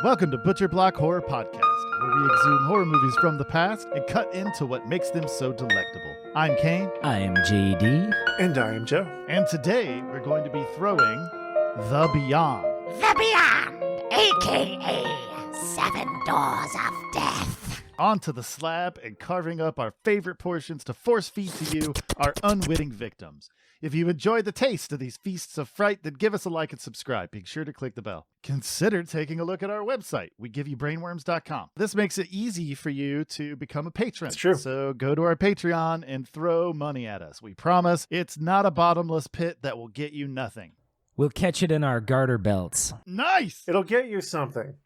Welcome to Butcher Block Horror Podcast, where we exhume horror movies from the past and cut into what makes them so delectable. I'm Kaine. I am JD. And I am Joe. And today we're going to be throwing The Beyond. The Beyond, a.k.a. Seven Doors of Death. Onto the slab and carving up our favorite portions to force feed to you, our unwitting victims. If you enjoy the taste of these feasts of fright, then give us a like and subscribe. Be sure to click the bell. Consider taking a look at our website. We give you brainworms.com. This makes it easy for you to become a patron. It's true. So go to our Patreon and throw money at us. We promise it's not a bottomless pit that will get you nothing. We'll catch it in our garter belts. Nice! It'll get you something.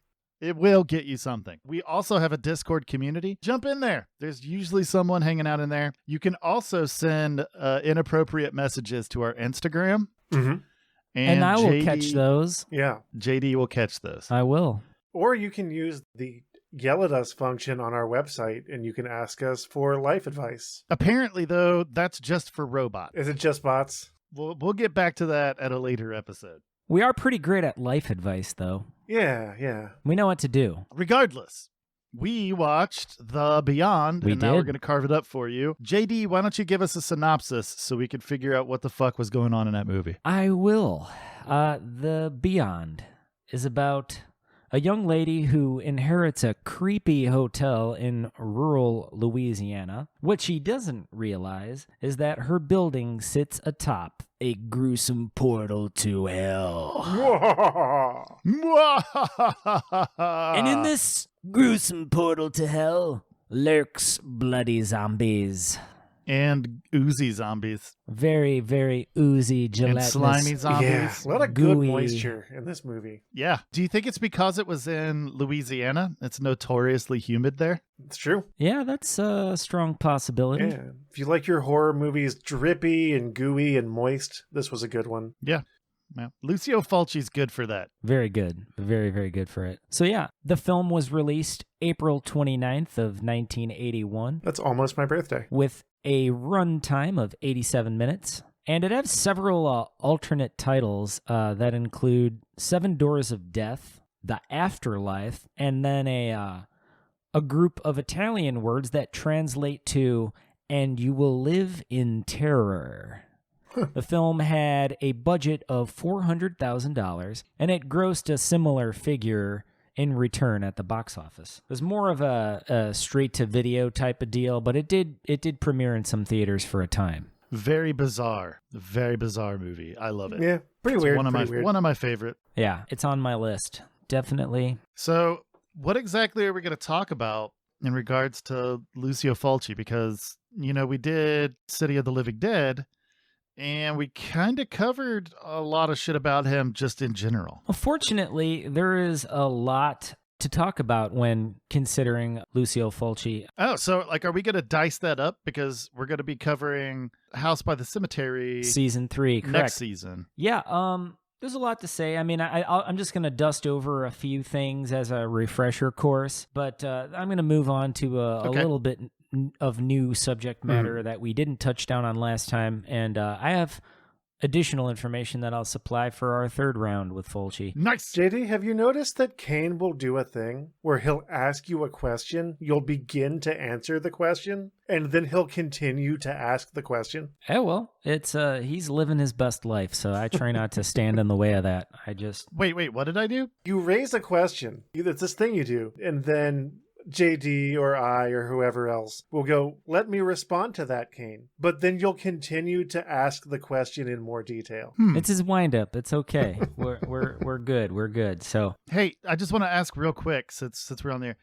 It will get you something. We also have a Discord community. Jump in there. There's usually someone hanging out in there. You can also send inappropriate messages to our Instagram. Mm-hmm. And I will catch those. Yeah. JD will catch those. I will. Or you can use the Yell at Us function on our website and you can ask us for life advice. Apparently, though, that's just for robots. Is it just bots? We'll get back to that at a later episode. We are pretty great at life advice, though. Yeah. We know what to do. Regardless, we watched The Beyond, We and now did. we're going to carve it up for you. JD, why don't you give us a synopsis so we can figure out what the fuck was going on in that movie? I will. The Beyond is about a young lady who inherits a creepy hotel in rural Louisiana. What she doesn't realize is that her building sits atop a gruesome portal to hell. And in this gruesome portal to hell lurks bloody zombies. And oozy zombies. Very, very oozy, And gelatinous. slimy zombies. Yeah. A lot of good Gooey. moisture in this movie. Yeah. Do you think it's because it was in Louisiana? It's notoriously humid there. It's true. Yeah, that's a strong possibility. Yeah. If you like your horror movies drippy and gooey and moist, this was a good one. Yeah. Lucille Fulci's good for that. Very good. Very, very good for it. So yeah, the film was released April 29th of 1981 That's almost my birthday. with a runtime of 87 minutes. And it has several alternate titles that include Seven Doors of Death, The Afterlife, and then a group of Italian words that translate to, and you will live in terror. The film had a budget of $400,000, and it grossed a similar figure in return at the box office. It was more of a straight-to-video type of deal, but it did premiere in some theaters for a time. Very bizarre movie. I love it. Yeah. Pretty It's weird. One of my favorite. Yeah, it's on my list. Definitely. So, what exactly are we going to talk about in regards to Lucio Fulci? Because, we did City of the Living Dead, and we kind of covered a lot of shit about him just in general. Well, fortunately, there is a lot to talk about when considering Lucille Fulci. Oh, so are we going to dice that up? Because we're going to be covering House by the Cemetery Season 3, correct. next season. Yeah, there's a lot to say. I mean, I'm just going to dust over a few things as a refresher course, but I'm going to move on to a little bit of new subject matter that we didn't touch down on last time, and I have additional information that I'll supply for our third round with Fulci. Nice. JD, have you noticed that Kaine will do a thing where he'll ask you a question, you'll begin to answer the question, and then he'll continue to ask the question? Oh, well, it's he's living his best life, so I try not to stand in the way of that. I just... Wait, what did I do? You raise a question, it's this thing you do, and then JD or I or whoever else will go, let me respond to that, Kaine. But then you'll continue to ask the question in more detail. It's his wind-up. It's okay. We're good. We're good. So, Hey, I just want to ask real quick, since we're on there,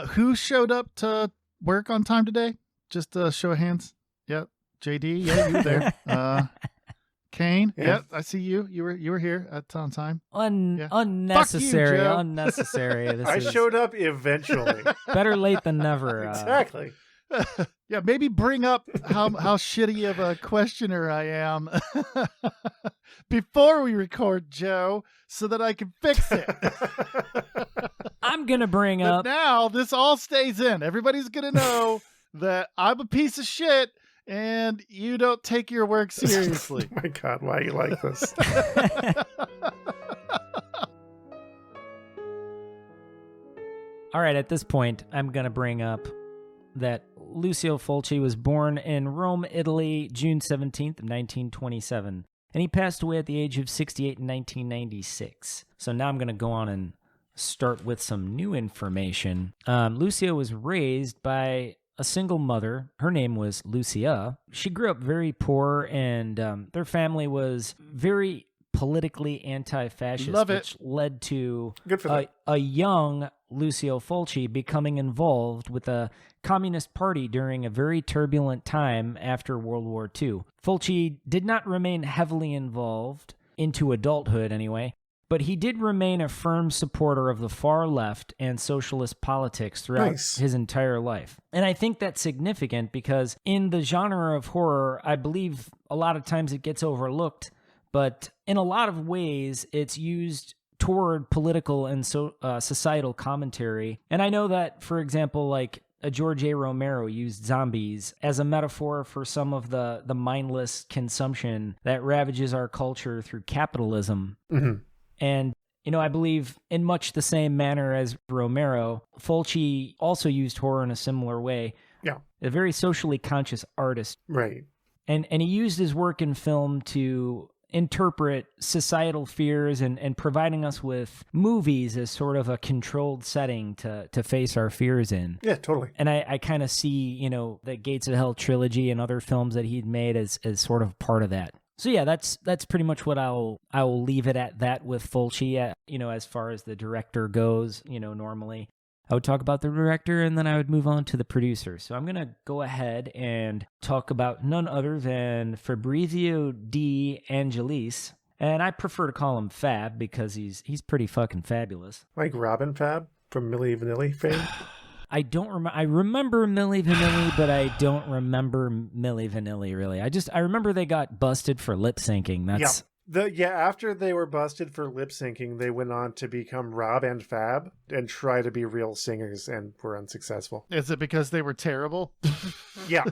who showed up to work on time today? Just a show of hands. Yep. JD, yeah, you were there. Kaine, Yeah. yep, I see you. You were here on time. Yeah. unnecessary. Fuck you, Joe. Unnecessary. This I is showed up eventually. better late than never. Exactly. Yeah, maybe bring up how shitty of a questioner I am before we record, Joe, so that I can fix it. I'm going to bring But up... now this all stays in. Everybody's going to know that I'm a piece of shit and you don't take your work seriously. Oh my God, why are you like this? All right, at this point, I'm going to bring up that Lucille Fulci was born in Rome, Italy, June 17th, 1927. And he passed away at the age of 68 in 1996. So now I'm going to go on and start with some new information. Lucia was raised by a single mother. Her name was Lucia. She grew up very poor, and their family was very politically anti-fascist, Love it. which led to Good for them. a young Lucille Fulci becoming involved with the Communist Party during a very turbulent time after World War II. Fulci did not remain heavily involved into adulthood anyway, but he did remain a firm supporter of the far left and socialist politics throughout his entire life. And I think that's significant because in the genre of horror, I believe a lot of times it gets overlooked, but in a lot of ways it's used toward political and societal commentary. And I know that, for example, like George A. Romero used zombies as a metaphor for some of the mindless consumption that ravages our culture through capitalism. Mm-hmm. And, you know, I believe in much the same manner as Romero, Fulci also used horror in a similar way. Yeah. A very socially conscious artist. Right. And he used his work in film to interpret societal fears and providing us with movies as sort of a controlled setting to face our fears in. Yeah, totally. And I kind of see, you know, the Gates of Hell trilogy and other films that he'd made as sort of part of that. So yeah, that's pretty much what I will leave it at that with Fulci. You know, as far as the director goes, you know, normally I would talk about the director and then I would move on to the producer. So I'm going to go ahead and talk about none other than Fabrizio De Angelis. And I prefer to call him Fab because he's pretty fucking fabulous. Like Robin Fab from Milli Vanilli fame? I don't remember. I remember Milli Vanilli, but I don't remember Milli Vanilli really. I remember they got busted for lip syncing. That's After they were busted for lip syncing, they went on to become Rob and Fab and try to be real singers and were unsuccessful. Is it because they were terrible? Yeah.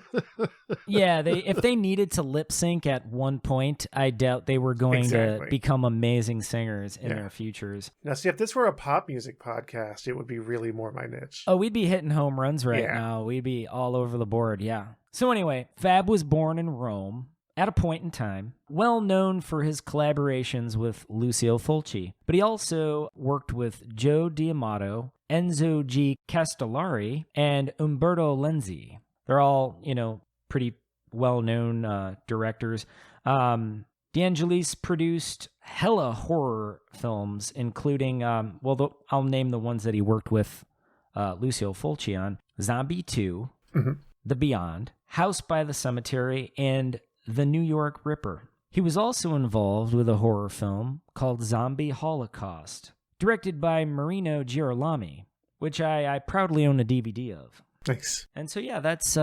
Yeah, if they needed to lip sync at one point, I doubt they were going to become amazing singers in their futures. Now, see, if this were a pop music podcast, it would be really more my niche. Oh, we'd be hitting home runs right now. We'd be all over the board, yeah. So anyway, Fab was born in Rome at a point in time, well known for his collaborations with Lucille Fulci. But he also worked with Joe D'Amato, Enzo G. Castellari, and Umberto Lenzi. They're all, you know, pretty well-known directors. De Angelis produced hella horror films, including, I'll name the ones that he worked with Lucille Fulci on. Zombie 2, The Beyond, House by the Cemetery, and The New York Ripper. He was also involved with a horror film called Zombie Holocaust, directed by Marino Girolami, which I proudly own a DVD of. Nice. And so, yeah, that's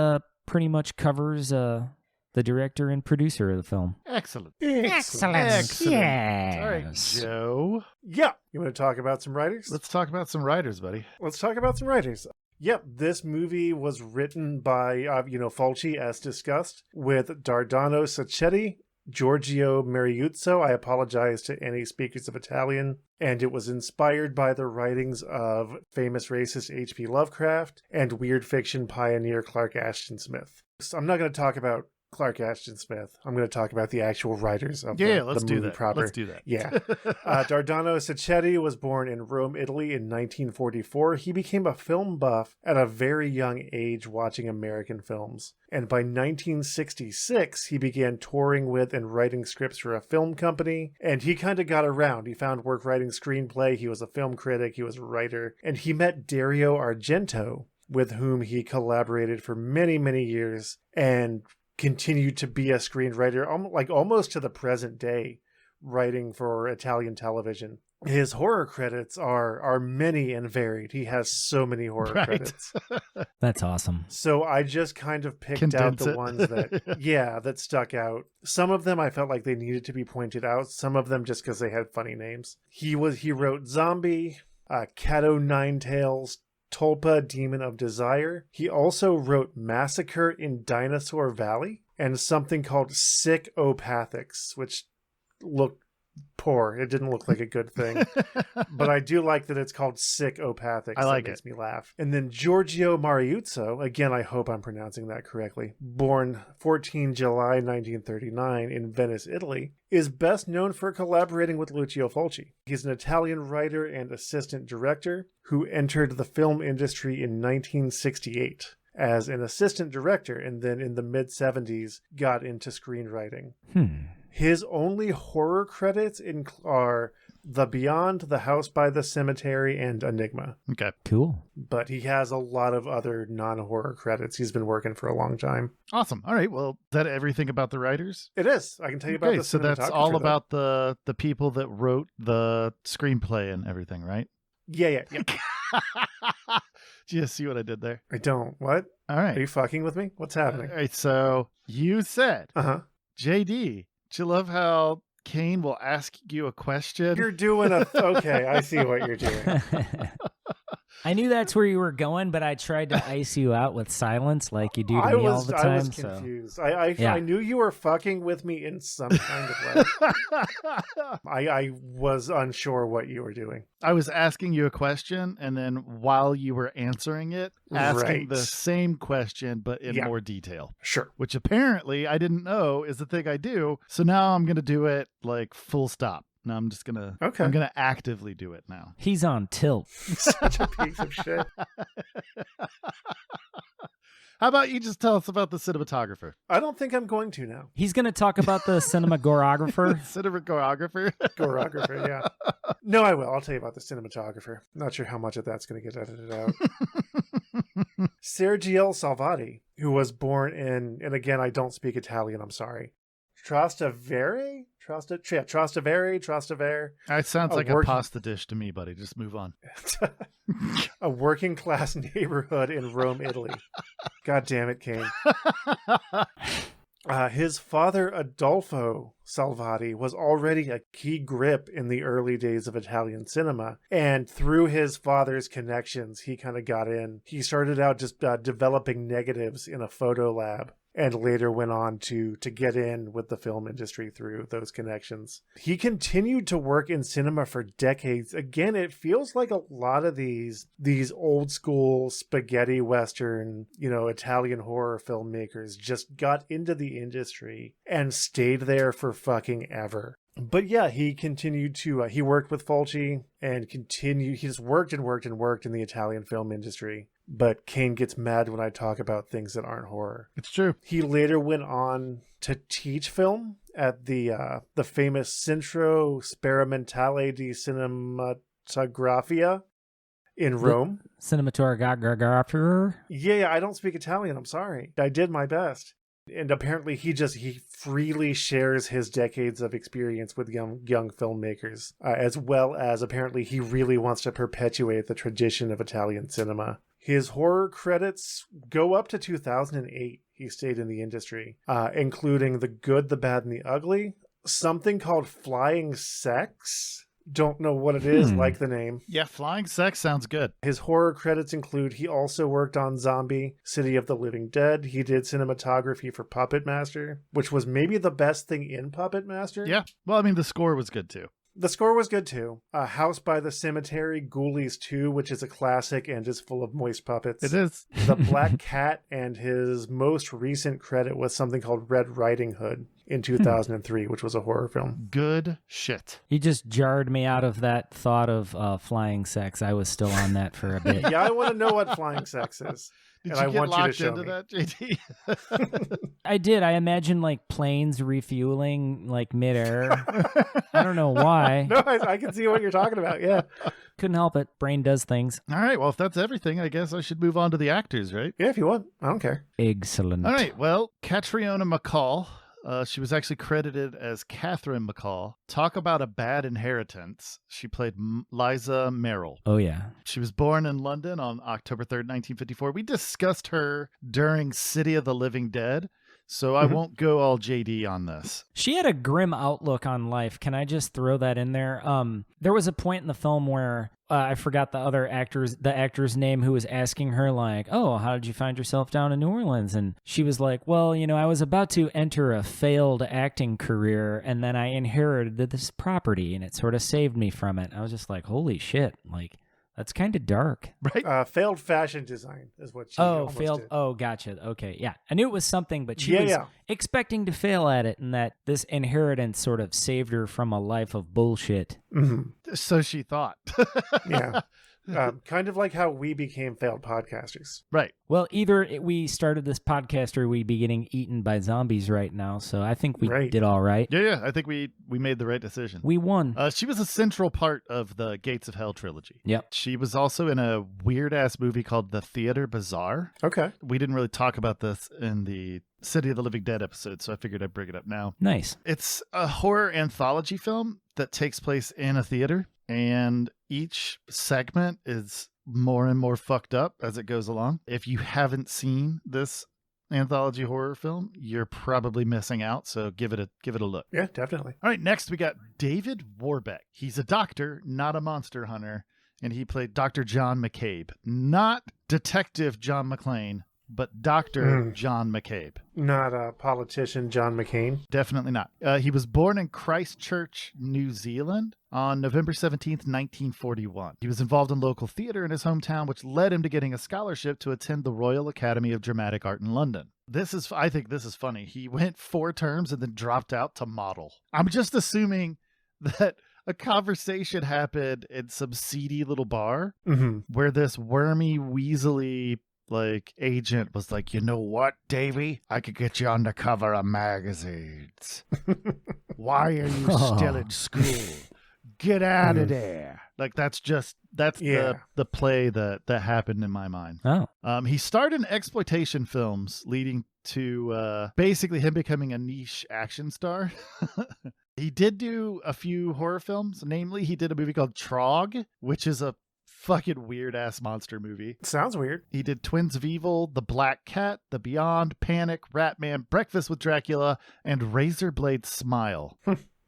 pretty much covers the director and producer of the film. Excellent. Excellent. Yes. All right, Joe. Yeah. You want to talk about some writers? Let's talk about some writers, buddy. Let's talk about some writers. Yep, this movie was written by, Fulci, as discussed, with Dardano Sachetti, Giorgio Mariuzzo. I apologize to any speakers of Italian. And it was inspired by the writings of famous racist H.P. Lovecraft and weird fiction pioneer Clark Ashton Smith. So I'm not going to talk about Clark Ashton Smith. I'm going to talk about the actual writers of the movie proper. Let's do that. Yeah. Dardano Sachetti was born in Rome, Italy in 1944. He became a film buff at a very young age watching American films. And by 1966, he began touring with and writing scripts for a film company. And he kind of got around. He found work writing screenplay. He was a film critic. He was a writer. And he met Dario Argento, with whom he collaborated for many, many years. And continued to be a screenwriter, like almost to the present day, writing for Italian television. His horror credits are many and varied. He has so many horror credits. That's awesome. So I just kind of picked out the ones that, that stuck out. Some of them I felt like they needed to be pointed out. Some of them just because they had funny names. He wrote Zombie, Cato Nine Tails, Tulpa, Demon of Desire. He also wrote Massacre in Dinosaur Valley and something called Sick Opathics, which looked poor. It didn't look like a good thing. But I do like that it's called Psychopathic. I like that makes me laugh. And then Giorgio Mariuzzo, again, I hope I'm pronouncing that correctly, born 14 July 1939 in Venice, Italy, is best known for collaborating with Lucille Fulci. He's an Italian writer and assistant director who entered the film industry in 1968 as an assistant director, and then in the mid-70s got into screenwriting. His only horror credits are The Beyond, The House by the Cemetery, and Enigma. Okay. Cool. But he has a lot of other non-horror credits. He's been working for a long time. Awesome. All right. Well, is that everything about the writers? It is. I can tell you about the so that's cinematographer, all though. about the people that wrote the screenplay and everything, right? Yeah. Do you see what I did there? I don't. What? All Are right. you fucking with me? What's happening? All right. So you said, Uh-huh. JD, do you love how Kaine will ask you a question? You're doing a... Okay, I see what you're doing. I knew that's where you were going, but I tried to ice you out with silence like you do to me all the time. I was confused. I knew you were fucking with me in some kind of way. I was unsure what you were doing. I was asking you a question, and then while you were answering it, asking Right. the same question, but in Yeah. more detail, Sure. which apparently I didn't know is the thing I do. So now I'm going to do it like full stop. Now I'm just going to, Okay. I'm going to actively do it now. He's on tilt. Such a piece of shit. How about you just tell us about the cinematographer? I don't think I'm going to now. He's going to talk about the cinematographer. Cinematographer? Choreographer, yeah. No, I will. I'll tell you about the cinematographer. Not sure how much of that's going to get edited out. Sergio Salvati, who was born in, and again, I don't speak Italian, I'm sorry. Trastevere? Trastevere. It sounds A like working- a pasta dish to me, buddy. Just move on. A working class neighborhood in Rome, Italy. God damn it, Kaine. His father, Adolfo Salvati, was already a key grip in the early days of Italian cinema. And through his father's connections, he kind of got in. He started out just developing negatives in a photo lab, and later went on to get in with the film industry through those connections. He continued to work in cinema for decades. Again, it feels like a lot of these old school spaghetti western, Italian horror filmmakers just got into the industry and stayed there for fucking ever. But yeah, he continued to, he worked with Fulci and he just worked and worked and worked in the Italian film industry. But Kaine gets mad when I talk about things that aren't horror. It's true. He later went on to teach film at the famous Centro Sperimentale di Cinematografia in Rome. Cinematographer. Yeah, I don't speak Italian. I'm sorry. I did my best. And apparently he freely shares his decades of experience with young filmmakers, as well as apparently he really wants to perpetuate the tradition of Italian cinema. His horror credits go up to 2008. He stayed in the industry, including The Good, the Bad, and the Ugly, something called Flying Sex. Don't know what it is, like the name. Yeah, Flying Sex sounds good. His horror credits include he also worked on Zombie, City of the Living Dead. He did cinematography for Puppet Master, which was maybe the best thing in Puppet Master. Yeah. Well, I mean, the score was good too. The score was good too. House by the Cemetery, Ghoulies 2, which is a classic and is full of moist puppets. It is. The Black Cat, and his most recent credit was something called Red Riding Hood in 2003, which was a horror film. Good shit. You just jarred me out of that thought of flying sex. I was still on that for a bit. Yeah, I want to know what Flying Sex is. Did And you I get want you to locked show into me. that, JD? I did. I imagine like planes refueling like midair. I don't know why. No, I can see what you're talking about. Yeah. Couldn't help it. Brain does things. All right. Well, if that's everything, I guess I should move on to the actors, right? Yeah, if you want. I don't care. Excellent. All right. Well, Catriona Mccall. She was actually credited as Catherine Mccall. Talk about a bad inheritance. She played Liza Merrill. Oh, yeah. She was born in London on October 3rd, 1954. We discussed her during City of the Living Dead, so I won't go all JD on this. She had a grim outlook on life. Can I just throw that in there? There was a point in the film where I forgot the actor's name who was asking her like, oh, how did you find yourself down in New Orleans? And she was like, well, I was about to enter a failed acting career and then I inherited this property and it sort of saved me from it. I was just like, holy shit. Like, that's kind of dark. Right? Failed fashion design is what she almost failed. did. Oh, gotcha. Okay, yeah. I knew it was something, but she was expecting to fail at it, and that this inheritance sort of saved her from a life of bullshit. Mm-hmm. So she thought. Yeah. Kind of like how we became failed podcasters. Right. Well, either we started this podcast or we'd be getting eaten by zombies right now, so I think we did all right. Yeah. I think we made the right decision. We won. She was a central part of the Gates of Hell trilogy. Yep. She was also in a weird-ass movie called The Theater Bazaar. Okay. We didn't really talk about this in the City of the Living Dead episode, so I figured I'd bring it up now. Nice. It's a horror anthology film that takes place in a theater, and each segment is more and more fucked up as it goes along. If you haven't seen this anthology horror film, you're probably missing out, so give it a look. Yeah, definitely. All right, next we got David Warbeck. He's a doctor, not a monster hunter, and he played Dr. John McCabe. Not Detective John McClane, but Dr. John McCabe. Not a politician, John McCain. Definitely not. He was born in Christchurch, New Zealand on November 17th, 1941. He was involved in local theater in his hometown, which led him to getting a scholarship to attend the Royal Academy of Dramatic Art in London. I think this is funny. He went 4 terms and then dropped out to model. I'm just assuming that a conversation happened in some seedy little bar where this wormy, weaselly agent was like, you know what, Davey? I could get you on the cover of magazines. Why are you still in school? Get out of there. That's the play that happened in my mind. Oh. He starred in exploitation films, leading to basically him becoming a niche action star. He did do a few horror films. Namely, he did a movie called Trog, which is a fucking weird ass monster movie. Sounds weird. He did Twins of Evil, The Black Cat, The Beyond, Panic, Ratman, Breakfast with Dracula, and Razorblade Smile.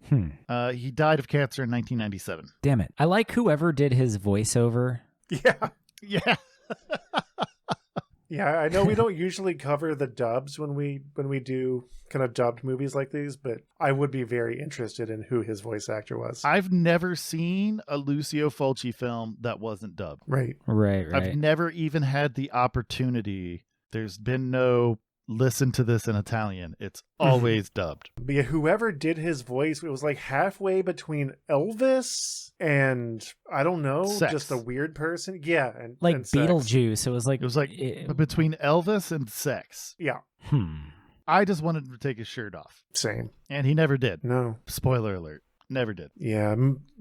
He died of cancer in 1997. Damn it. I like whoever did his voiceover. Yeah. Yeah. Yeah, I know we don't usually cover the dubs when we do kind of dubbed movies like these, but I would be very interested in who his voice actor was. I've never seen a Lucille Fulci film that wasn't dubbed. Right. I've never even had the opportunity. There's been no listen to this in Italian. It's always dubbed. But yeah, whoever did his voice, it was like halfway between Elvis and, I don't know, Sex. just a weird person. Yeah. And Beetlejuice. It was like between Elvis and sex. Yeah. I just wanted him to take his shirt off. Same. And he never did. No. Spoiler alert. Never did. Yeah.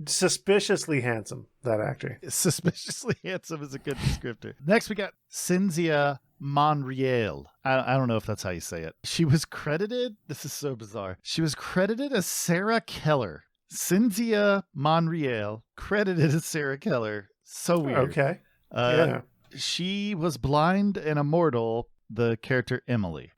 Suspiciously handsome, that actor. Suspiciously handsome is a good descriptor. Next, we got Cinzia Monreal. I don't know if that's how you say it. She was credited. This is so bizarre. She was credited as Sarah Keller. Cinzia Monreal, credited as Sarah Keller. So weird. Okay. Yeah. She was blind and immortal, the character Emily.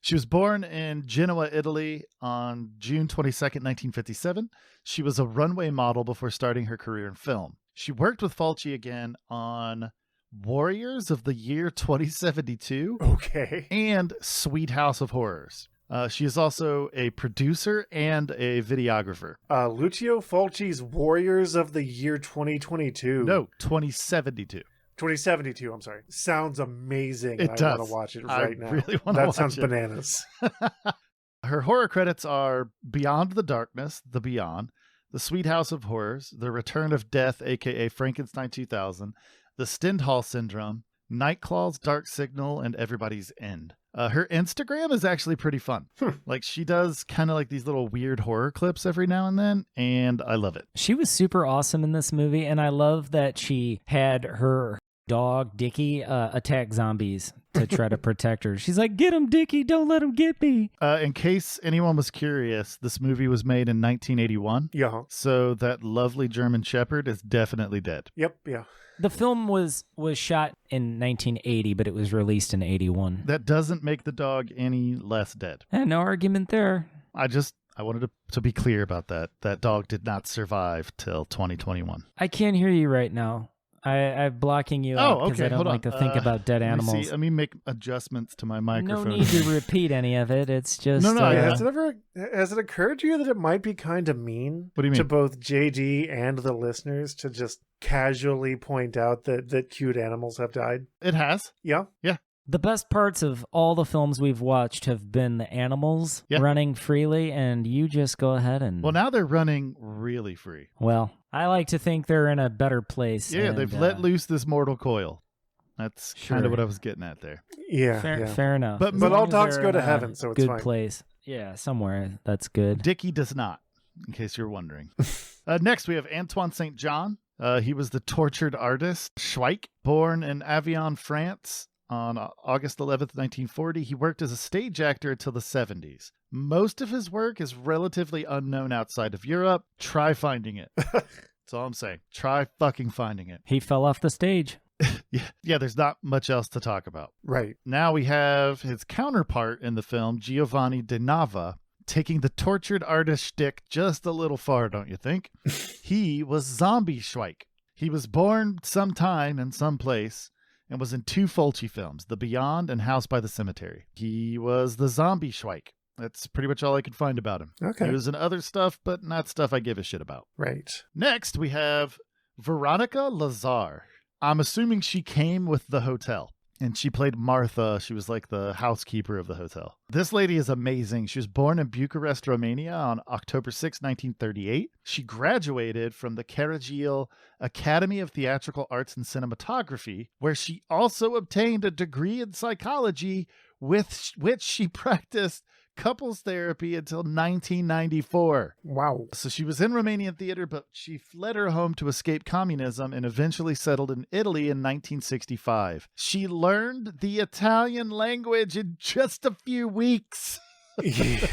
She was born in Genoa, Italy on June 22nd, 1957. She was a runway model before starting her career in film. She worked with Fulci again on Warriors of the Year 2072. Okay. And Sweet House of Horrors. She is also a producer and a videographer. Lucio Fulci's Warriors of the Year 2022. No, 2072. 2072, I'm sorry. Sounds amazing. It does. I want to watch it right now. I really want to watch it. That sounds bananas. Her horror credits are Beyond the Darkness, The Beyond, The Sweet House of Horrors, The Return of Death, a.k.a. Frankenstein 2000, The Stendhal Syndrome, Nightclaw's Dark Signal, and Everybody's End. Her Instagram is actually pretty fun. She does kind of like these little weird horror clips every now and then, and I love it. She was super awesome in this movie, and I love that she had her dog, Dickie, attack zombies to try to protect her. She's like, get him, Dickie, don't let him get me. In case anyone was curious, this movie was made in 1981. Yeah. So that lovely German Shepherd is definitely dead. Yep, yeah. The film was shot in 1980, but it was released in 81. That doesn't make the dog any less dead. No argument there. I I wanted to be clear about that. That dog did not survive till 2021. I can't hear you right now. I'm blocking you out because I don't like to think about dead animals. Let me make adjustments to my microphone. No need to repeat any of it. It's just... Has it occurred to you that it might be kind of mean What do you mean? to both JD and the listeners to just casually point out that cute animals have died? It has. Yeah? Yeah. The best parts of all the films we've watched have been the animals running freely, and you just go ahead and... Well, now they're running really free. Well, I like to think they're in a better place. Yeah, and, they've let loose this mortal coil. That's kind of what I was getting at there. Yeah. Fair enough. But As all long as dogs they're go to in a heaven, so it's good fine. place. Yeah, somewhere. That's good. Dickie does not, in case you're wondering. Next, we have Antoine St John. He was the tortured artist Schweik, born in Avignon, France on August 11th, 1940. He worked as a stage actor until the 70s. Most of his work is relatively unknown outside of Europe. Try finding it. That's all I'm saying. Try fucking finding it. He fell off the stage. Yeah, there's not much else to talk about. Right. Now we have his counterpart in the film, Giovanni De Nava, taking the tortured artist shtick just a little far, don't you think? He was Zombie Schweik. He was born sometime in some place and was in 2 Fulci films, The Beyond and House by the Cemetery. He was the Zombie Schweik. That's pretty much all I could find about him. Okay. He was in other stuff, but not stuff I give a shit about. Right. Next, we have Veronica Lazar. I'm assuming she came with the hotel, and she played Martha. She was like the housekeeper of the hotel. This lady is amazing. She was born in Bucharest, Romania on October 6, 1938. She graduated from the Caragil Academy of Theatrical Arts and Cinematography, where she also obtained a degree in psychology, with which she practiced couples therapy until 1994. Wow. So she was in Romanian theater, but she fled her home to escape communism and eventually settled in Italy in 1965. She learned the Italian language in just a few weeks. Yeah.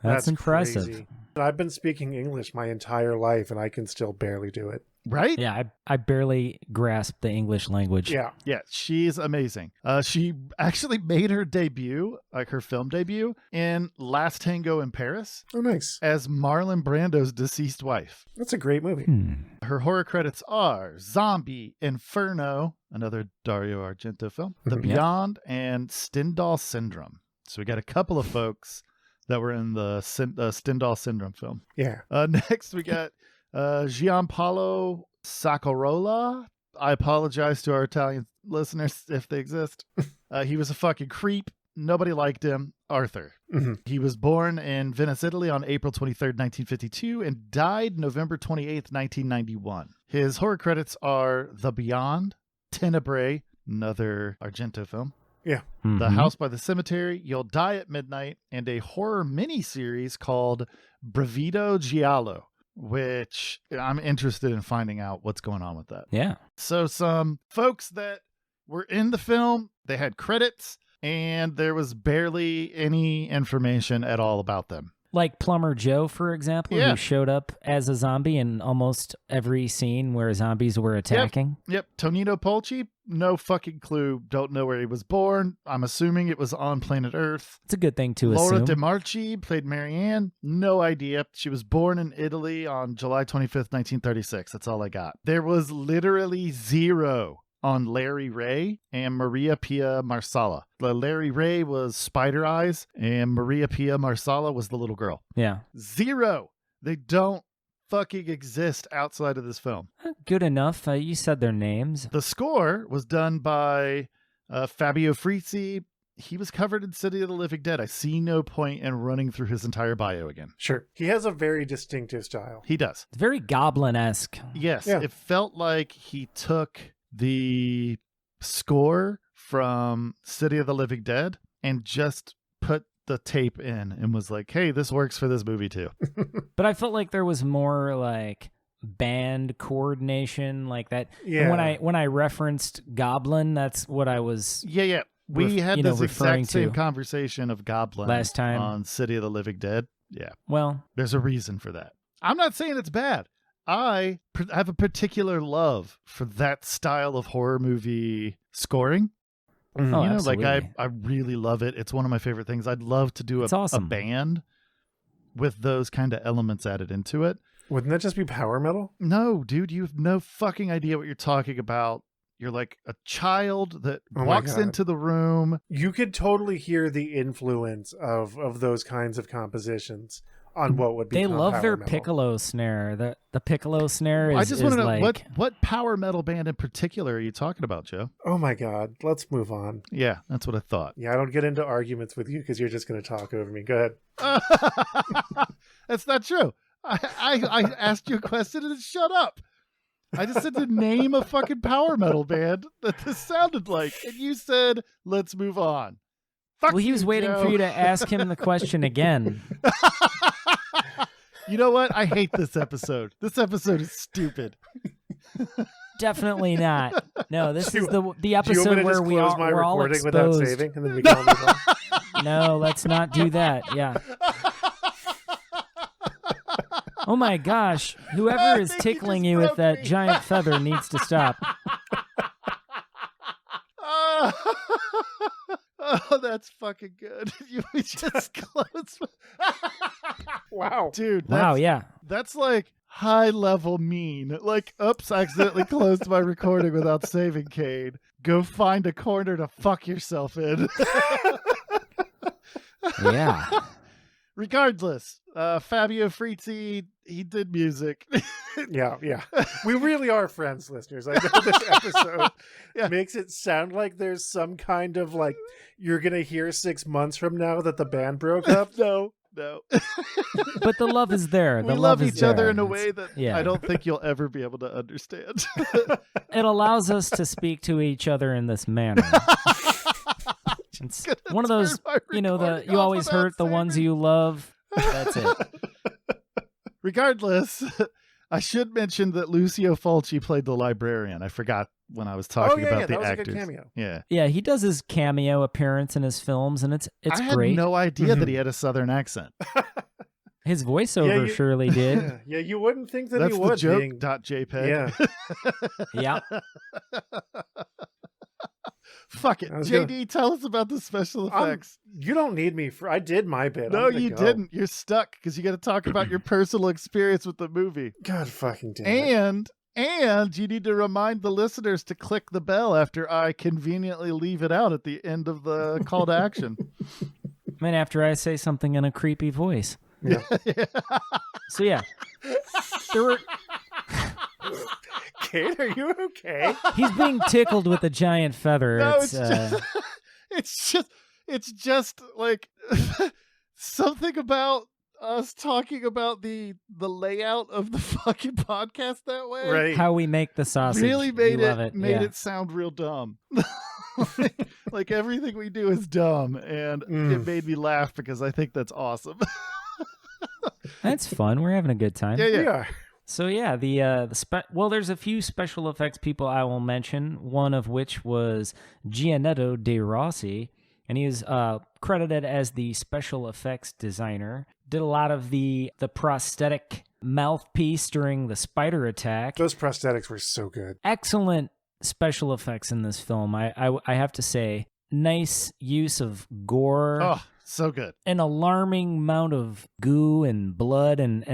That's impressive. Crazy. I've been speaking English my entire life, and I can still barely do it. Right? Yeah, I barely grasp the English language. Yeah. Yeah, she's amazing. She actually made her debut, like her film debut, in Last Tango in Paris Oh, nice. as Marlon Brando's deceased wife. That's a great movie. Her horror credits are Zombie, Inferno, another Dario Argento film, The Mhm. Beyond, and Stendhal Syndrome. So we got a couple of folks that were in the Stendhal Syndrome film. Yeah. Next, we got Gianpaolo Saccarola. I apologize to our Italian listeners if they exist. He was a fucking creep. Nobody liked him. Arthur. Mhm. He was born in Venice, Italy on April 23rd, 1952 and died November 28th, 1991. His horror credits are The Beyond, Tenebrae, another Argento film, Yeah. The House by the Cemetery, You'll Die at Midnight, and a horror miniseries called Brevido Giallo, which I'm interested in finding out what's going on with that. Yeah. So some folks that were in the film, they had credits, and there was barely any information at all about them. Like Plumber Joe, for example, Yeah. who showed up as a zombie in almost every scene where zombies were attacking. Yep, Tonino Fulci, no fucking clue. Don't know where he was born. I'm assuming it was on planet Earth. It's a good thing to Laura assume. DeMarchi played Marianne. No idea. She was born in Italy on July 25th, 1936. That's all I got. There was literally zero on Larry Ray and Maria Pia Marsala. Larry Ray was Spider Eyes, and Maria Pia Marsala was the little girl. Yeah. Zero. They don't fucking exist outside of this film. Good enough. You said their names. The score was done by Fabio Frizzi. He was covered in City of the Living Dead. I see no point in running through his entire bio again. Sure. He has a very distinctive style. He does. It's very Goblin-esque. Yes, Yeah. It felt like he took the score from City of the Living Dead and just put the tape in and was like, hey, this works for this movie too. But I felt like there was more like band coordination like that. Yeah. And when I referenced Goblin, that's what I was Yeah. We had this referring exact same to conversation of Goblin last time. on City of the Living Dead. Yeah. Well, There's a reason for that. I'm not saying it's bad. I have a particular love for that style of horror movie scoring. oh, You know, absolutely. like I really love it. It's one of my favorite things. I'd love to do It's a awesome. band with those kind of elements added into it. Wouldn't that just be power metal? No, dude, you have no fucking idea what you're talking about. You're like a child that Oh my walks God. into the room. You could totally hear the influence of those kinds of compositions on what would be. They love their metal. piccolo snare. The piccolo snare is I just want to know like, what power metal band in particular are you talking about, Joe? Oh my God. Let's move on. Yeah, that's what I thought. Yeah, I don't get into arguments with you because you're just going to talk over me. Go ahead. That's not true. I asked you a question and it shut up. I just said to name a fucking power metal band that this sounded like, and you said, let's move on. Fuck well, he was you, waiting Joe. for you to ask him the question again. You know what? I hate this episode. This episode is stupid. Definitely not. No, this is the Do you want me episode to where just we close are my we're all recording without exposed. saving, and then we can all move on? No, let's not do that. Yeah. Oh my gosh! Whoever is think you tickling just you with broke that me. giant feather needs to stop. Oh, that's fucking good. You just closed. Wow. Dude, Wow. that's, Yeah. that's like high level mean. Like, oops, I accidentally closed my recording without saving, Kaine. Go find a corner to fuck yourself in. Yeah. Regardless, Fabio Frizzi, he did music. Yeah. We really are friends, listeners. I know this episode Yeah. makes it sound like there's some kind of like you're going to hear 6 months from now that the band broke up. No. But the love is there. The We love is each other there. in a way that yeah. I don't think you'll ever be able to understand. It allows us to speak to each other in this manner. It's one of those, Turn my you recording you off always without hurt the ones saving. you love. That's it. Regardless, I should mention that Lucille Fulchi played the librarian. I forgot when I was talking about the that was actors. a good cameo. Yeah. Yeah, he does his cameo appearance in his films, and it's I had great. no idea that Mhm. he had a southern accent. His voiceover you- surely did. Yeah, you wouldn't think that That's he the would. joke. being- .jpg. Yeah. Yeah. Fuck it. I was JD, tell us about the special effects. You don't need me for. I did my bit. No, I'm gonna you go. didn't. You're stuck because you got to talk about your personal experience with the movie. God fucking damn it. And you need to remind the listeners to click the bell after I conveniently leave it out at the end of the call to action. I mean, after I say something in a creepy voice. Yeah. So yeah, there were. Kate, are you okay? He's being tickled with a giant feather. No, it's it's just like something about us talking about the layout of the fucking podcast that way. Right. how we make the sausage. Really made You love it. made Yeah. it sound real dumb. like everything we do is dumb, and it Mm. made me laugh because I think that's awesome. That's fun. We're having a good time. yeah. Yeah. So yeah, there's a few special effects people I will mention. One of which was Gianetto De Rossi, and he is credited as the special effects designer. Did a lot of the prosthetic mouthpiece during the spider attack. Those prosthetics were so good. Excellent special effects in this film. I have to say, nice use of gore. Oh, so good. An alarming amount of goo and blood and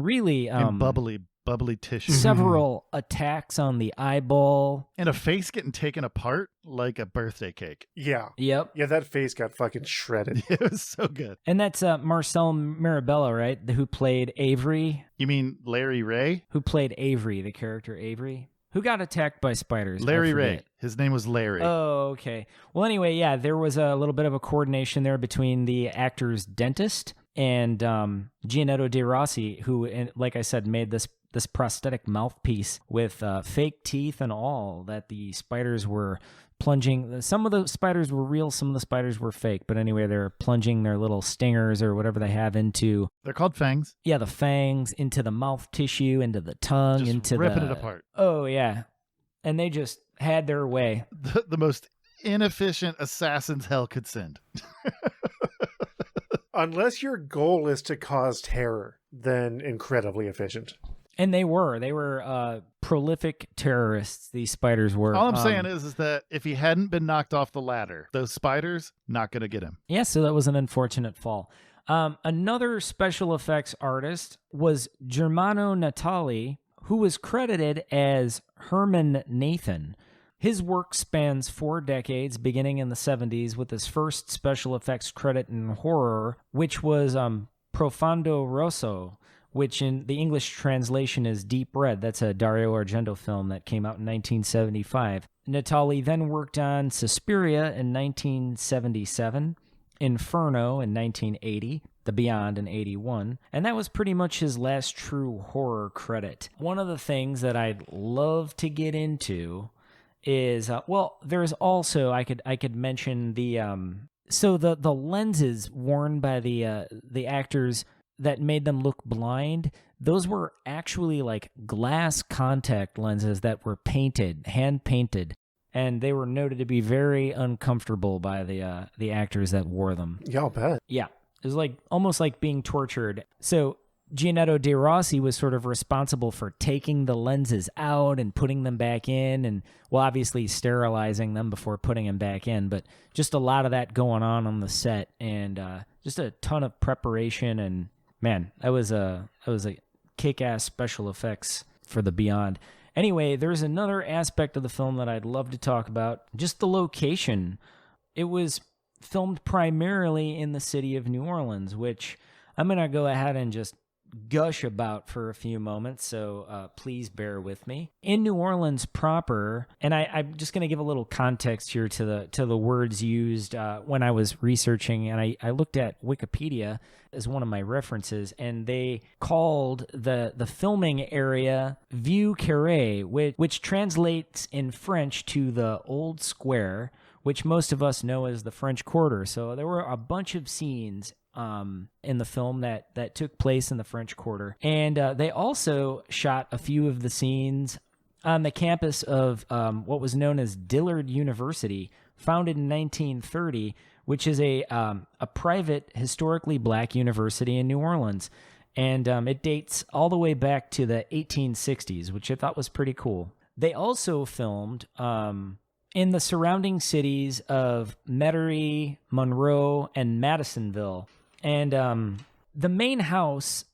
really And bubbly tissue. several attacks on the eyeball. And a face getting taken apart like a birthday cake. Yeah. Yep. Yeah, that face got fucking shredded. It was so good. And that's Marcel Mirabella, right? Who played Avery, You mean Larry Ray? the character Avery, who got attacked by spiders. I Larry Ray. forget. His name was Larry. Oh, okay. Well, anyway, yeah, there was a little bit of a coordination there between the actor's dentist and Gianetto De Rossi, who, and like I said, made this prosthetic mouthpiece with fake teeth and all that the spiders were plunging. Some of the spiders were real, some of the spiders were fake. But anyway, they're plunging their little stingers or whatever they have into, They're called fangs. the fangs, into the mouth tissue, into the tongue, Just into ripping the... it apart. Oh, yeah. And they just had their way. The most inefficient assassins hell could send. Unless your goal is to cause terror, then incredibly efficient. And they were prolific terrorists, these spiders were. All I'm saying is that if he hadn't been knocked off the ladder, those spiders, not going to get him. Yeah, so that was an unfortunate fall. Another special effects artist was Germano Natalie, who was credited as Hermann Nathan. His work spans 4 decades, beginning in the 70s, with his first special effects credit in horror, which was Profondo Rosso, which in the English translation is Deep Red. That's a Dario Argento film that came out in 1975. Natali then worked on Suspiria in 1977, Inferno in 1980, The Beyond in 81, and that was pretty much his last true horror credit. One of the things that I'd love to get into is there's also I could mention the the lenses worn by the actors that made them look blind. Those were actually like glass contact lenses that were hand painted, and they were noted to be very uncomfortable by the actors that wore them. Y'all bet. Yeah, it was like almost like being tortured. So Gianetto De Rossi was sort of responsible for taking the lenses out and putting them back in, and obviously sterilizing them before putting them back in, but just a lot of that going on the set, and just a ton of preparation, and man, that was a kick-ass special effects for The Beyond. Anyway, there's another aspect of the film that I'd love to talk about, just the location. It was filmed primarily in the city of New Orleans, which I'm going to go ahead and just gush about for a few moments, so please bear with me. In New Orleans proper, and I'm just going to give a little context here to the words used when I was researching, and I looked at Wikipedia as one of my references, and they called the filming area Vieux Carré, which translates in French to the Old Square, which most of us know as the French Quarter. So there were a bunch of scenes in the film that took place in the French Quarter. And they also shot a few of the scenes on the campus of what was known as Dillard University, founded in 1930, which is a private, historically black university in New Orleans. And it dates all the way back to the 1860s, which I thought was pretty cool. They also filmed in the surrounding cities of Metairie, Monroe, and Madisonville. And the main house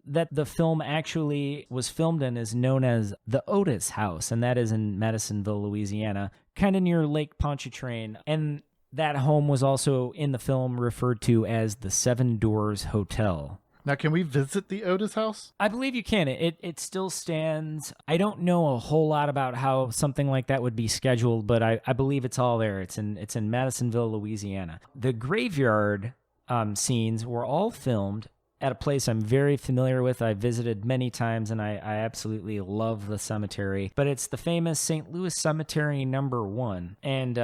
that the film actually was filmed in is known as the Otis House, and that is in Madisonville, Louisiana, kind of near Lake Pontchartrain. And that home was also in the film referred to as the Seven Doors Hotel. Now, can we visit the Otis House? I believe you can. It still stands. I don't know a whole lot about how something like that would be scheduled, but I believe it's all there. It's in Madisonville, Louisiana. The graveyard scenes were all filmed at a place I'm very familiar with. I visited many times, and I absolutely love the cemetery. But it's the famous St. Louis Cemetery No. 1. And,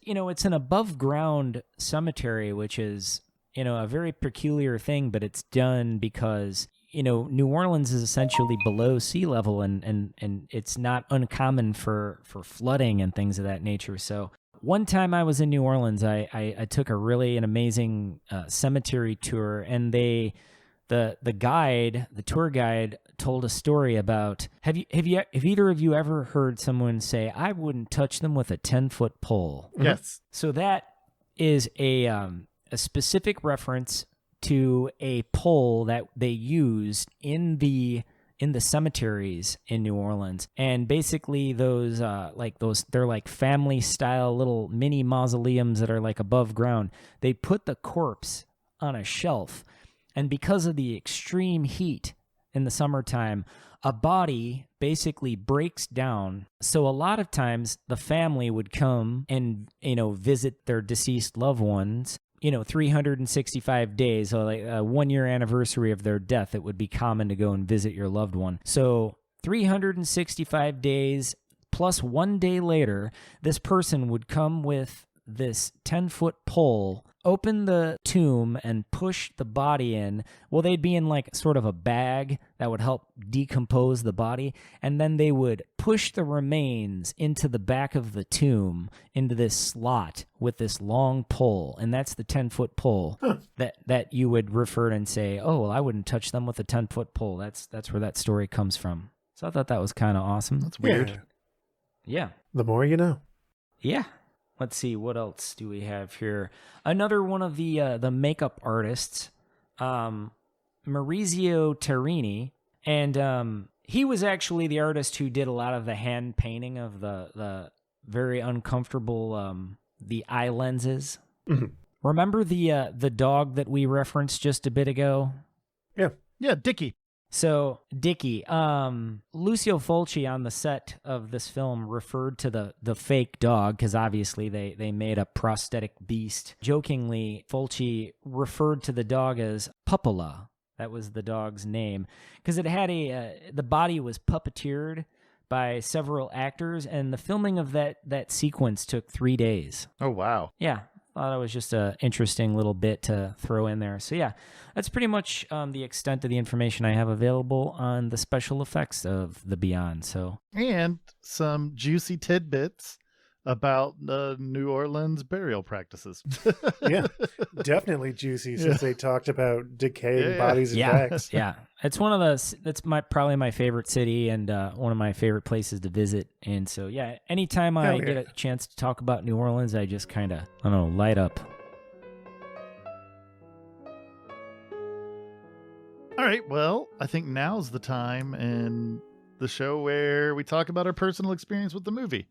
it's an above-ground cemetery, which is, a very peculiar thing, but it's done because, New Orleans is essentially below sea level, and it's not uncommon for flooding and things of that nature. So one time I was in New Orleans, I took an amazing cemetery tour, and the tour guide told a story about, have either of you ever heard someone say, I wouldn't touch them with a 10-foot pole? Yes. So that is a specific reference to a pole that they used in the cemeteries in New Orleans. And basically those they're like family style little mini mausoleums that are like above ground. They put the corpse on a shelf, and because of the extreme heat in the summertime, a body basically breaks down. So a lot of times the family would come and, visit their deceased loved ones, 365 days, so like a 1-year anniversary of their death, it would be common to go and visit your loved one. So 365 days plus 1 day later, this person would come with this 10-foot pole, open the tomb, and push the body in. Well, they'd be in like sort of a bag that would help decompose the body, and then they would push the remains into the back of the tomb, into this slot with this long pole, and that's the 10-foot pole that you would refer to and say, oh, well, I wouldn't touch them with a 10-foot pole. That's where that story comes from. So I thought that was kind of awesome. That's weird. Yeah. The more you know. Yeah. Let's see, what else do we have here? Another one of the makeup artists Maurizio Terrini, and he was actually the artist who did a lot of the hand painting of the very uncomfortable the eye lenses. Mm-hmm. Remember the dog that we referenced just a bit ago? Yeah, Dickie. So, Dickie, Lucille Fulchi on the set of this film referred to the fake dog, because obviously they made a prosthetic beast. Jokingly, Fulci referred to the dog as Puppola. That was the dog's name, because it had the body was puppeteered by several actors, and the filming of that sequence took 3 days. Oh, wow. Yeah. Thought it was just an interesting little bit to throw in there. So yeah, that's pretty much the extent of the information I have available on the special effects of The Beyond. So, And some juicy tidbits about New Orleans burial practices. Yeah, definitely juicy since they talked about decaying bodies and yeah, backs. yeah, it's one of the that's probably my favorite city and one of my favorite places to visit. And so yeah, anytime I get a chance to talk about New Orleans, I just kind of light up. All right, well, I think now's the time in the show where we talk about our personal experience with the movie.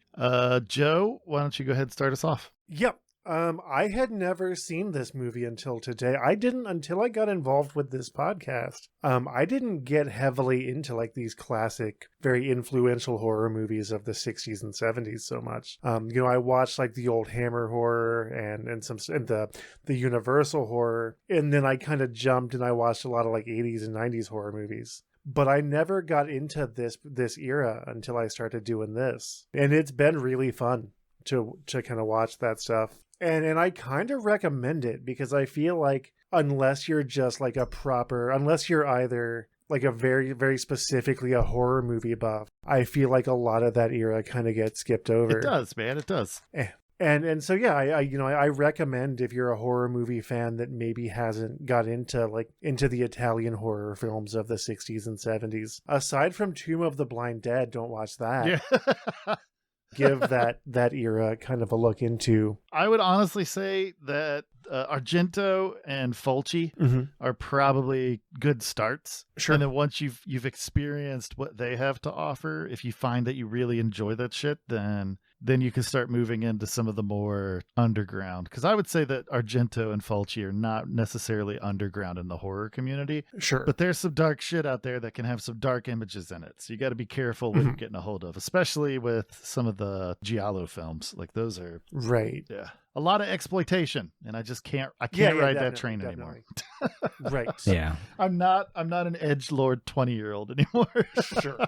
Joe, why don't you go ahead and start us off? Yep. I had never seen this movie until today. I didn't until I got involved with this podcast. I didn't get heavily into like these classic, very influential horror movies of the 60s and 70s so much. I watched like the old Hammer horror and the Universal horror, and then I kind of jumped and I watched a lot of like 80s and 90s horror movies. But I never got into this era until I started doing this. And it's been really fun to kind of watch that stuff. And I kind of recommend it because I feel like unless you're just like unless you're either like a very, very specifically a horror movie buff, I feel like a lot of that era kind of gets skipped over. It does, man. It does. And so yeah, I recommend if you're a horror movie fan that maybe hasn't got into the Italian horror films of the 60s and 70s. Aside from Tomb of the Blind Dead, don't watch that. Yeah. Give that era kind of a look into. I would honestly say that Argento and Fulci are probably good starts. Sure. And then once you've experienced what they have to offer, if you find that you really enjoy that shit, then you can start moving into some of the more underground. Because I would say that Argento and Fulci are not necessarily underground in the horror community. Sure. But there's some dark shit out there that can have some dark images in it. So you got to be careful what you're getting a hold of, especially with some of the Giallo films. Like those are... Right. Yeah. A lot of exploitation, and I can't ride that train anymore. Right. Yeah. I'm not an edgelord 20-year-old anymore. Sure.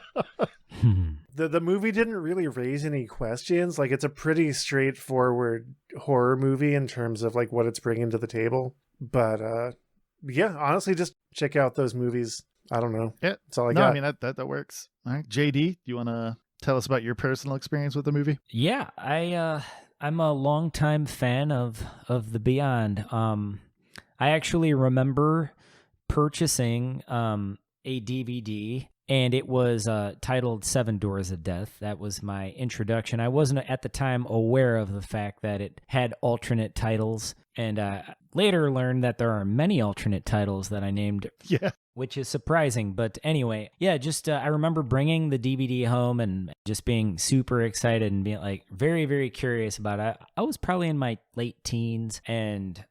The movie didn't really raise any questions. Like, it's a pretty straightforward horror movie in terms of like what it's bringing to the table. But yeah, honestly, just check out those movies. I don't know. Yeah. That's all I got. I mean, that works. All right. JD, do you want to tell us about your personal experience with the movie? Yeah, I'm a longtime fan of The Beyond. I actually remember purchasing a DVD, and it was titled Seven Doors of Death. That was my introduction. I wasn't at the time aware of the fact that it had alternate titles, and later learned that there are many alternate titles that I named. Yeah. Which is surprising. But anyway, yeah, just I remember bringing the DVD home and just being super excited and being like very, very curious about it. I was probably in my late teens, and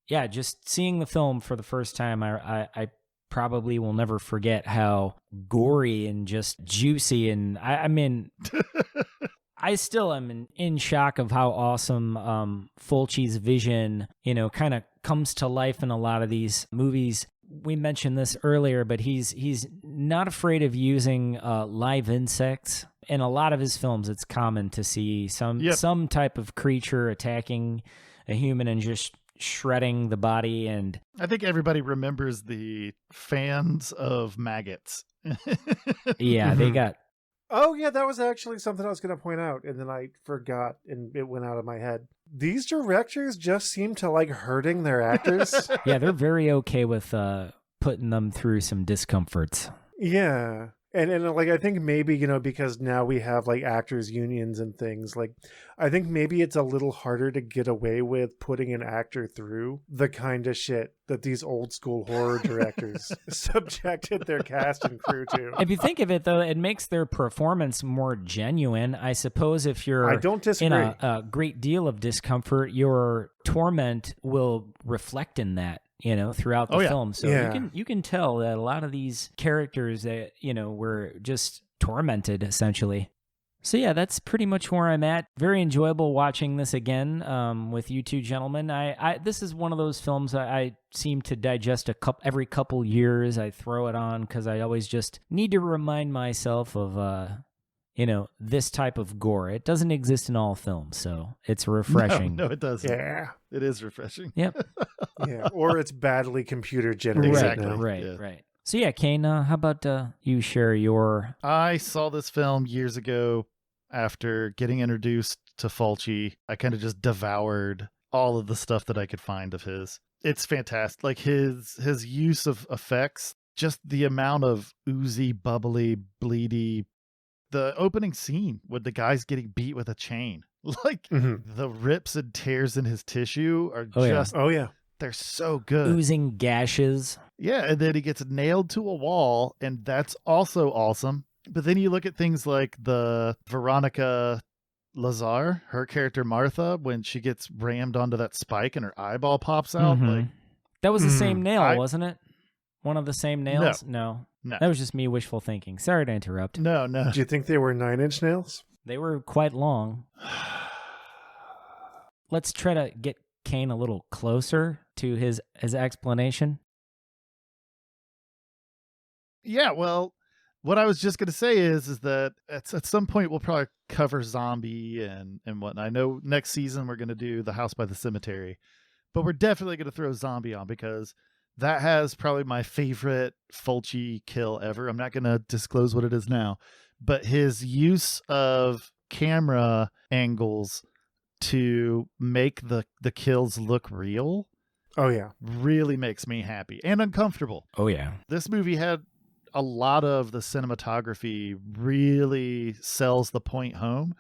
yeah, just seeing the film for the first time, I probably will never forget how gory and just juicy, and I mean... I still am in shock of how awesome Fulci's vision, kind of comes to life in a lot of these movies. We mentioned this earlier, but he's not afraid of using live insects. In a lot of his films, it's common to see some type of creature attacking a human and just shredding the body. And I think everybody remembers the fans of maggots. Yeah, they got... Oh, yeah, that was actually something I was going to point out, and then I forgot, and it went out of my head. These directors just seem to like hurting their actors. Yeah, they're very okay with putting them through some discomforts. Yeah. And like, I think maybe, because now we have like actors unions and things, like, I think maybe it's a little harder to get away with putting an actor through the kind of shit that these old school horror directors subjected their cast and crew to. If you think of it, though, it makes their performance more genuine. I suppose if you're I don't disagree. in a great deal of discomfort, your torment will reflect in that, throughout the film. So you can tell that a lot of these characters that, were just tormented, essentially. So yeah, that's pretty much where I'm at. Very enjoyable watching this again with you two gentlemen. This is one of those films I seem to digest every couple years. I throw it on because I always just need to remind myself of this type of gore. It doesn't exist in all films, so it's refreshing. No, it doesn't. Yeah. It is refreshing. Yep. Yeah. Or it's badly computer generated. Exactly. now. Right. So yeah, Kaine, how about you share your... I saw this film years ago after getting introduced to Fulci. I kind of just devoured all of the stuff that I could find of his. It's fantastic. Like his use of effects, just the amount of oozy, bubbly, bleedy. The opening scene with the guys getting beat with a chain, like the rips and tears in his tissue are they're so good. Oozing gashes. Yeah, and then he gets nailed to a wall, and that's also awesome. But then you look at things like the Veronica Lazar, her character Martha, when she gets rammed onto that spike and her eyeball pops out. Like that was the same nail, wasn't it? One of the same nails? No. No. That was just me wishful thinking. Sorry to interrupt. No. Do you think they were 9-inch nails? They were quite long. Let's try to get Kaine a little closer to his explanation. Yeah, well, what I was just going to say is that at some point we'll probably cover zombie and whatnot. I know next season we're going to do The House by the Cemetery, but we're definitely going to throw zombie on because that has probably my favorite Fulci kill ever. I'm not going to disclose what it is now, but his use of camera angles to make the kills look real. Oh, yeah. Really makes me happy and uncomfortable. Oh, yeah. This movie had a lot of the cinematography really sells the point home.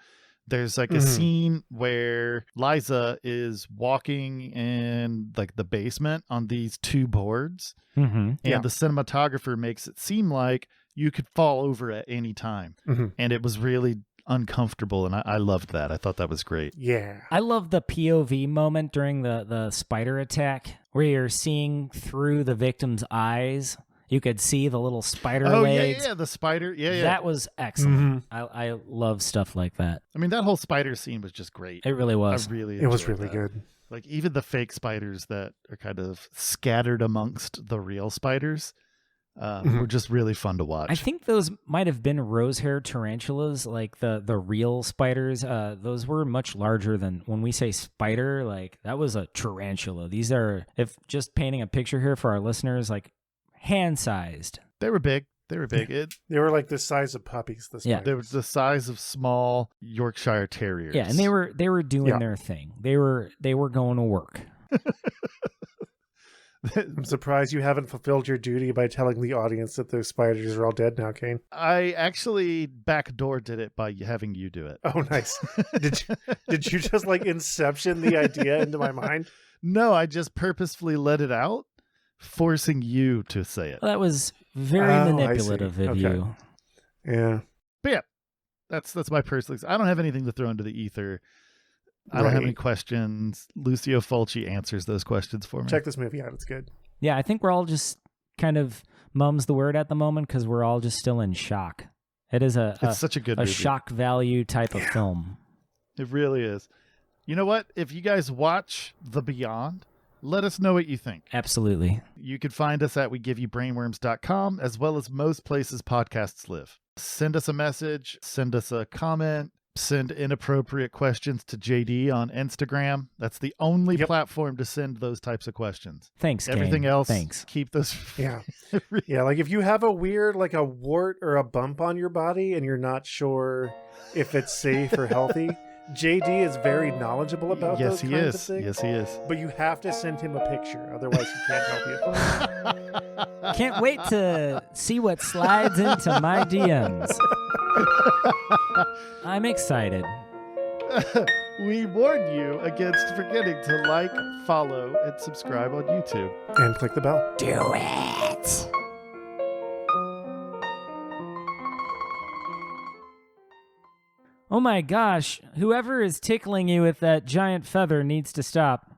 There's like a scene where Liza is walking in like the basement on these two boards, and the cinematographer makes it seem like you could fall over at any time, and it was really uncomfortable, and I loved that. I thought that was great. Yeah, I love the POV moment during the spider attack where you're seeing through the victim's eyes. You could see the little spider legs. Yeah, the spider. Yeah. That was excellent. I love stuff like that. I mean, that whole spider scene was just great. It really was. It was really good. Like even the fake spiders that are kind of scattered amongst the real spiders were just really fun to watch. I think those might have been rosehair tarantulas, like the real spiders. Those were much larger than when we say spider. Like that was a tarantula. These are, if just painting a picture here for our listeners, like hand-sized. They were big. They were like the size of puppies. They were the size of small Yorkshire Terriers. Yeah, and they were doing their thing. They were going to work. I'm surprised you haven't fulfilled your duty by telling the audience that those spiders are all dead now, Kaine. I actually backdoor did it by having you do it. Oh, nice. Did you just like inception the idea into my mind? No, I just purposefully let it out, forcing you to say it. Well, that was very manipulative of you. Yeah. But yeah, that's my personal... I don't have anything to throw into the ether. I don't have any questions. Lucille Fulchi answers those questions for me. Check this movie out. It's good. Yeah, I think we're all just kind of mum's the word at the moment because we're all just still in shock. It is it's such a good movie. Shock value type of film. It really is. You know what? If you guys watch The Beyond, let us know what you think. Absolutely. You can find us at wegiveYouBrainworms.com as well as most places podcasts live. Send us a message, send us a comment, send inappropriate questions to JD on Instagram. That's the only platform to send those types of questions. Thanks, Everything Kaine. else, Thanks. Keep those. Yeah. Yeah, like if you have a weird, like a wart or a bump on your body and you're not sure if it's safe or healthy, JD is very knowledgeable about Yes, those he kinds is. of things. Yes, he is. But you have to send him a picture, otherwise he can't help you. Can't wait to see what slides into my DMs. I'm excited. We warn you against forgetting to like, follow, and subscribe on YouTube. And click the bell. Do it. Oh my gosh, whoever is tickling you with that giant feather needs to stop.